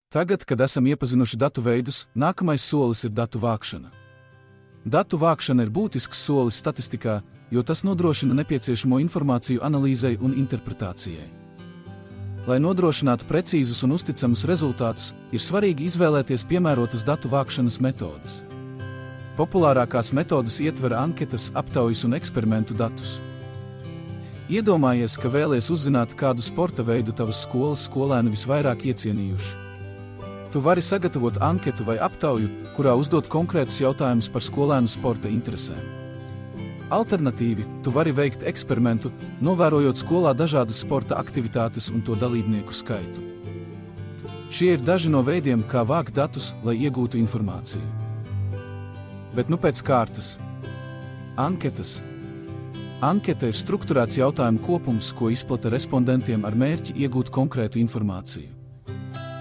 Tagad, kad esam iepazinuši datu veidus, nākamais solis ir datu vākšana. Datu vākšana ir būtisks solis statistikā, jo tas nodrošina nepieciešamo informāciju analīzei un interpretācijai. Lai nodrošinātu precīzus un uzticamus rezultātus, ir svarīgi izvēlēties piemērotas datu vākšanas metodes. Populārākās metodes ietver anketas, aptaujas un eksperimentu datus. Iedomājies, ka vēlies uzzināt, kādu sporta veidu tavas skolas skolēni visvairāk iecienījuši. Tu vari sagatavot anketu vai aptauju, kurā uzdot konkrētus jautājumus par skolēnu sporta interesēm. Alternatīvi, tu vari veikt eksperimentu, novērojot skolā dažādas sporta aktivitātes un to dalībnieku skaitu. Šie ir daži no veidiem, kā vākt datus, lai iegūtu informāciju. Bet nu pēc kārtas. Anketas. Anketa ir strukturēts jautājumu kopums, ko izplata respondentiem ar mērķi iegūt konkrētu informāciju.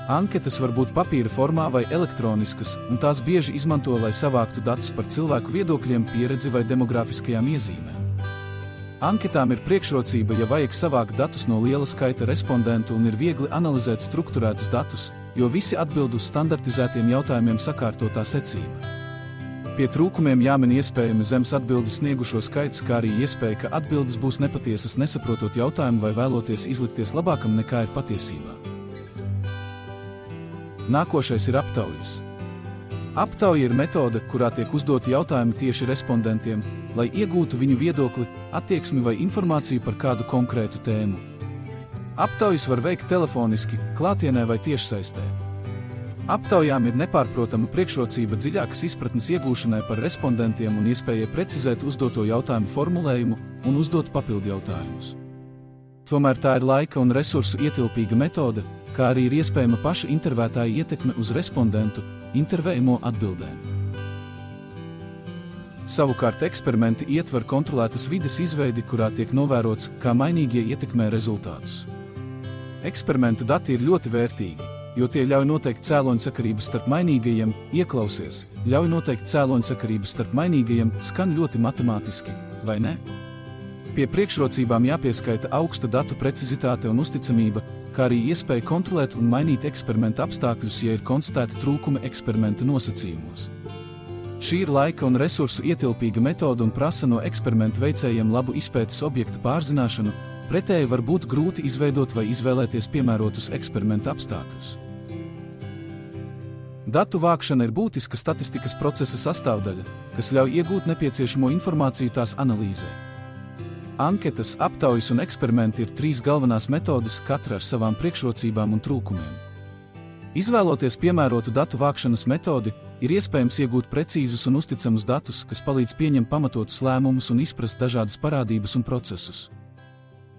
Anketas var būt papīra formā vai elektroniskas, un tās bieži izmanto, lai savāktu datus par cilvēku viedokļiem, pieredzi vai demografiskajām iezīmēm. Anketām ir priekšrocība, ja vajag savākt datus no liela skaita respondentu un ir viegli analizēt strukturētus datus, jo visi atbild uz standartizētiem jautājumiem sakārtotā secība. Pie trūkumiem jāmin iespējami zems atbildes sniegušo skaits, kā arī iespēja, ka atbildes būs nepatiesas, nesaprotot jautājumu vai vēloties izlikties labākam nekā ir patiesībā. Nākošais ir aptaujas. Aptauja ir metode, kurā tiek uzdoti jautājumi tieši respondentiem, lai iegūtu viņu viedokli, attieksmi vai informāciju par kādu konkrētu tēmu. Aptaujas var veikt telefoniski, klātienē vai tiešsaistē. Aptaujām ir nepārprotama priekšrocība dziļākas izpratnes iegūšanai par respondentiem un iespējai precizēt uzdoto jautājumu formulējumu un uzdot papildu jautājumus. Tomēr tā ir laika un resursu ietilpīga metode, kā arī ir iespējama paša intervētāja ietekme uz respondentu, intervējamo atbildēm. Savukārt eksperimenti ietver kontrolētas vides izveidi, kurā tiek novērots, kā mainīgie ietekmē rezultātus. Eksperimentu dati ir ļoti vērtīgi, jo tie ļauj noteikt cēloņsakarības starp mainīgajiem, ieklausies, ļauj noteikt cēloņsakarības starp mainīgajiem, skan ļoti matemātiski, vai ne? Pie priekšrocībām jāpieskaita augsta datu precizitāte un uzticamība, kā arī iespēja kontrolēt un mainīt eksperimenta apstākļus, ja ir konstatēti trūkumi eksperimenta nosacījumos. Šī ir laika un resursu ietilpīga metode un prasa no eksperimentu veicējiem labu izpētes objekta pārzināšanu, pretēji var būt grūti izveidot vai izvēlēties piemērotus eksperimenta apstākļus. Datu vākšana ir būtiska statistikas procesa sastāvdaļa, kas ļauj iegūt nepieciešamo informāciju tās analīzē. Anketas, aptaujas un eksperimenti ir trīs galvenās metodes, katra ar savām priekšrocībām un trūkumiem. Izvēloties piemērotu datu vākšanas metodi, ir iespējams iegūt precīzus un uzticamus datus, kas palīdz pieņemt pamatotus lēmumus un izprast dažādas parādības un procesus.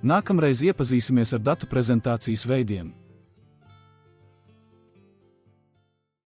Nākamreiz iepazīsimies ar datu prezentācijas veidiem.